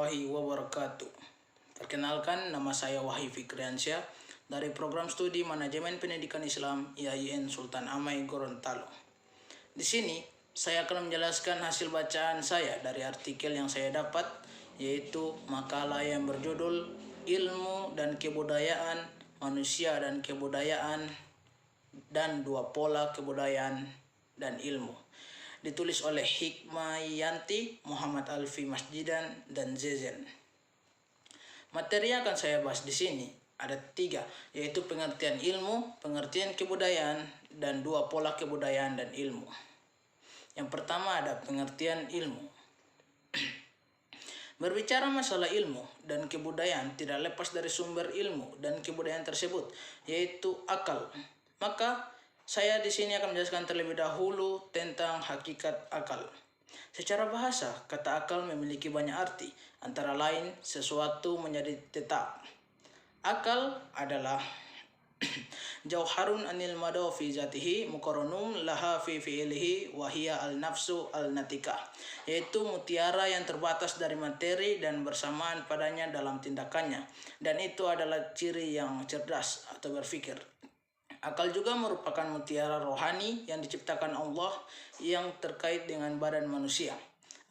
warahmatullahi wabarakatuh. Perkenalkan, nama saya Wahyu Fikriansyah dari Program Studi Manajemen Pendidikan Islam IAIN Sultan Amai Gorontalo. Di sini, saya akan menjelaskan hasil bacaan saya dari artikel yang saya dapat, yaitu makalah yang berjudul Ilmu dan Kebudayaan, Manusia dan Kebudayaan, dan Dua Pola Kebudayaan dan Ilmu. Ditulis oleh Hikmayanti, Muhammad Alfi Masjidan, dan Zezen. Materi yang akan saya bahas di sini ada 3, yaitu pengertian ilmu, pengertian kebudayaan, dan dua pola kebudayaan dan ilmu. Yang pertama ada pengertian ilmu. Berbicara masalah ilmu dan kebudayaan tidak lepas dari sumber ilmu dan kebudayaan tersebut, yaitu akal. Maka saya di sini akan menjelaskan terlebih dahulu tentang hakikat akal. Secara bahasa, kata akal memiliki banyak arti, antara lain sesuatu menjadi tetap. Akal adalah jauharun anil madaw fi zatihi muqarranum laha fi fi'lihi wa hiya al-nafsu al-natikah, yaitu mutiara yang terbatas dari materi dan bersamaan padanya dalam tindakannya, dan itu adalah ciri yang cerdas atau berpikir. Akal juga merupakan mutiara rohani yang diciptakan Allah yang terkait dengan badan manusia.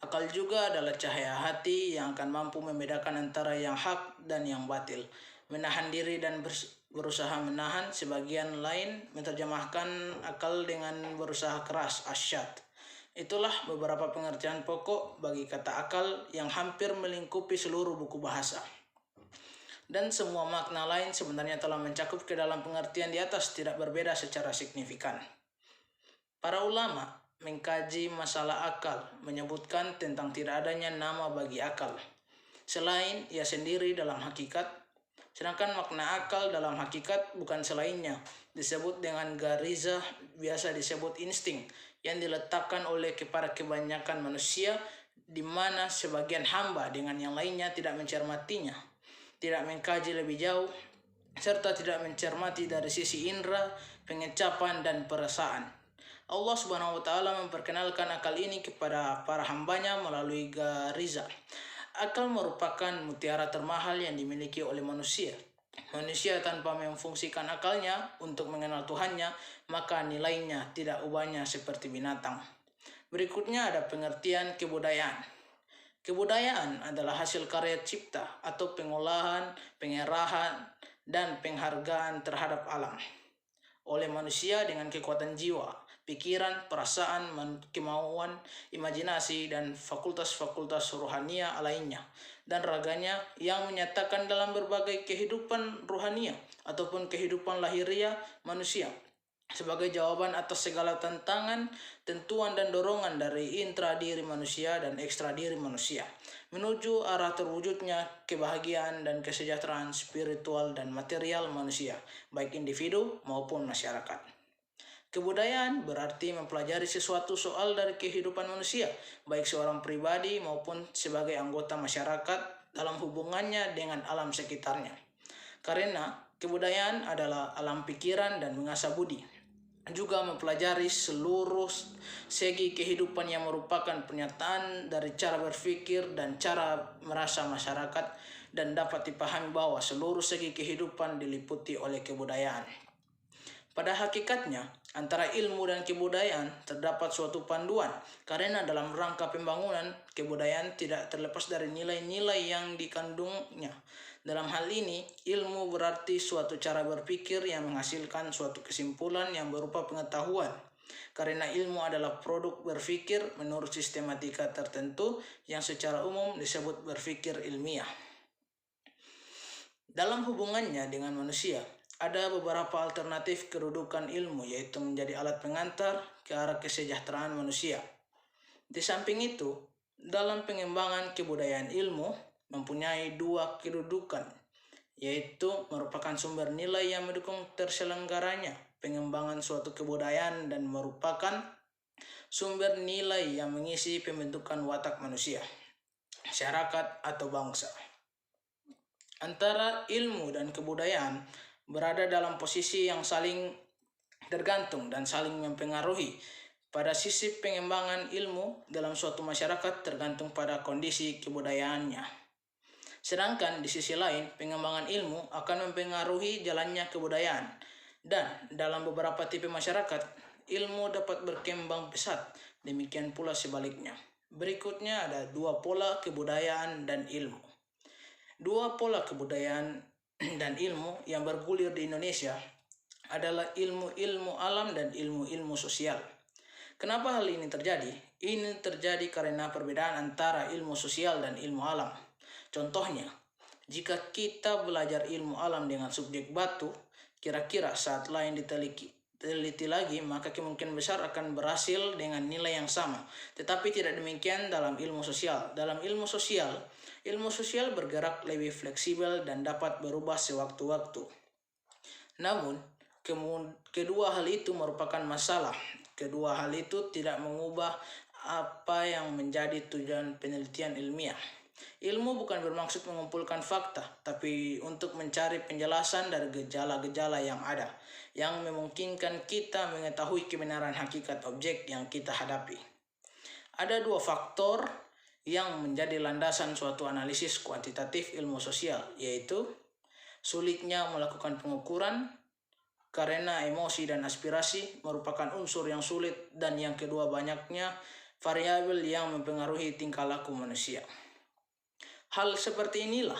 Akal juga adalah cahaya hati yang akan mampu membedakan antara yang hak dan yang batil, menahan diri dan berusaha menahan. Sebagian lain menerjemahkan akal dengan berusaha keras, asyad. Itulah beberapa pengertian pokok bagi kata akal yang hampir melingkupi seluruh buku bahasa. Dan semua makna lain sebenarnya telah mencakup ke dalam pengertian di atas, tidak berbeda secara signifikan. Para ulama mengkaji masalah akal menyebutkan tentang tidak adanya nama bagi akal selain ia sendiri dalam hakikat, sedangkan makna akal dalam hakikat bukan selainnya, disebut dengan garizah, biasa disebut insting, yang diletakkan oleh kepada kebanyakan manusia, di mana sebagian hamba dengan yang lainnya tidak mencermatinya, tidak mengkaji lebih jauh, serta tidak mencermati dari sisi indera, pengecapan, dan perasaan. Allah Subhanahu wa Ta'ala memperkenalkan akal ini kepada para hambanya melalui garizah. Akal merupakan mutiara termahal yang dimiliki oleh manusia. Manusia tanpa memfungsikan akalnya untuk mengenal Tuhannya, maka nilainya tidak ubahnya seperti binatang. Berikutnya ada pengertian kebudayaan. Kebudayaan adalah hasil karya cipta atau pengolahan, pengerahan, dan penghargaan terhadap alam oleh manusia dengan kekuatan jiwa, pikiran, perasaan, kemauan, imajinasi, dan fakultas-fakultas rohania lainnya, dan raganya yang menyatakan dalam berbagai kehidupan rohania ataupun kehidupan lahiriah manusia sebagai jawaban atas segala tantangan, tentuan, dan dorongan dari intra diri manusia dan ekstra diri manusia menuju arah terwujudnya kebahagiaan dan kesejahteraan spiritual dan material manusia, baik individu maupun masyarakat. Kebudayaan berarti mempelajari sesuatu soal dari kehidupan manusia, baik seorang pribadi maupun sebagai anggota masyarakat dalam hubungannya dengan alam sekitarnya. Karena kebudayaan adalah alam pikiran dan mengasah budi, juga mempelajari seluruh segi kehidupan yang merupakan pernyataan dari cara berpikir dan cara merasa masyarakat, dan dapat dipahami bahwa seluruh segi kehidupan diliputi oleh kebudayaan. Pada hakikatnya, antara ilmu dan kebudayaan terdapat suatu panduan, karena dalam rangka pembangunan, kebudayaan tidak terlepas dari nilai-nilai yang dikandungnya. Dalam hal ini, ilmu berarti suatu cara berpikir yang menghasilkan suatu kesimpulan yang berupa pengetahuan. Karena ilmu adalah produk berpikir menurut sistematika tertentu yang secara umum disebut berpikir ilmiah. Dalam hubungannya dengan manusia, ada beberapa alternatif kedudukan ilmu, yaitu menjadi alat pengantar ke arah kesejahteraan manusia. Di samping itu, dalam pengembangan kebudayaan, ilmu mempunyai 2 kedudukan, yaitu merupakan sumber nilai yang mendukung terselenggaranya pengembangan suatu kebudayaan dan merupakan sumber nilai yang mengisi pembentukan watak manusia, masyarakat, atau bangsa. Antara ilmu dan kebudayaan berada dalam posisi yang saling tergantung dan saling mempengaruhi. Pada sisi pengembangan ilmu dalam suatu masyarakat tergantung pada kondisi kebudayaannya. Sedangkan di sisi lain, pengembangan ilmu akan mempengaruhi jalannya kebudayaan. Dan dalam beberapa tipe masyarakat, ilmu dapat berkembang pesat, demikian pula sebaliknya. Berikutnya ada dua pola kebudayaan dan ilmu. Dua pola kebudayaan dan ilmu yang bergulir di Indonesia adalah ilmu-ilmu alam dan ilmu-ilmu sosial. Kenapa hal ini terjadi? Ini terjadi karena perbedaan antara ilmu sosial dan ilmu alam. Contohnya, jika kita belajar ilmu alam dengan subjek batu, kira-kira saat lain diteliti lagi, maka kemungkinan besar akan berhasil dengan nilai yang sama. Tetapi tidak demikian dalam ilmu sosial. Dalam ilmu sosial bergerak lebih fleksibel dan dapat berubah sewaktu-waktu. Namun, kedua hal itu merupakan masalah. Kedua hal itu tidak mengubah apa yang menjadi tujuan penelitian ilmiah. Ilmu bukan bermaksud mengumpulkan fakta, tapi untuk mencari penjelasan dari gejala-gejala yang ada, yang memungkinkan kita mengetahui kebenaran hakikat objek yang kita hadapi. Ada dua faktor yang menjadi landasan suatu analisis kuantitatif ilmu sosial, yaitu sulitnya melakukan pengukuran, karena emosi dan aspirasi merupakan unsur yang sulit, dan yang kedua banyaknya variabel yang mempengaruhi tingkah laku manusia. Hal seperti inilah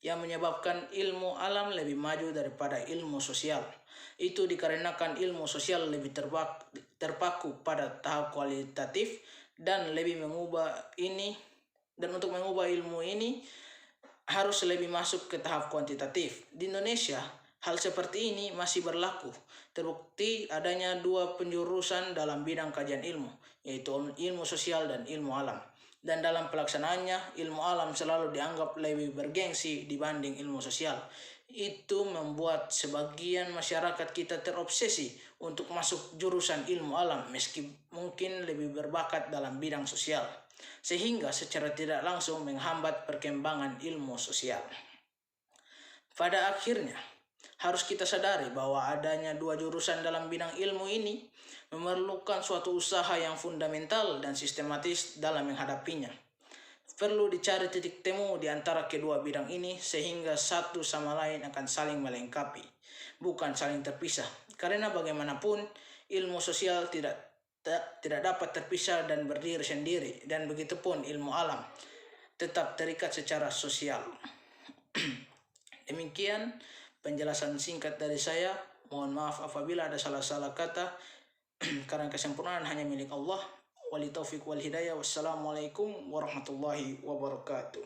yang menyebabkan ilmu alam lebih maju daripada ilmu sosial. Itu dikarenakan ilmu sosial lebih terpaku pada tahap kualitatif dan untuk mengubah ilmu ini harus lebih masuk ke tahap kuantitatif. Di Indonesia, hal seperti ini masih berlaku. Terbukti adanya dua penjurusan dalam bidang kajian ilmu, yaitu ilmu sosial dan ilmu alam. Dan dalam pelaksanaannya, ilmu alam selalu dianggap lebih bergengsi dibanding ilmu sosial. Itu membuat sebagian masyarakat kita terobsesi untuk masuk jurusan ilmu alam meski mungkin lebih berbakat dalam bidang sosial, sehingga secara tidak langsung menghambat perkembangan ilmu sosial. Pada akhirnya, harus kita sadari bahwa adanya dua jurusan dalam bidang ilmu ini memerlukan suatu usaha yang fundamental dan sistematis dalam menghadapinya. Perlu dicari titik temu di antara kedua bidang ini sehingga satu sama lain akan saling melengkapi, bukan saling terpisah. Karena bagaimanapun ilmu sosial tidak dapat terpisah dan berdiri sendiri, dan begitupun ilmu alam tetap terikat secara sosial. Demikian penjelasan singkat dari saya. Mohon maaf apabila ada salah-salah kata. Karena kesempurnaan hanya milik Allah. Wali taufiq wal hidayah. Wassalamualaikum warahmatullahi wabarakatuh.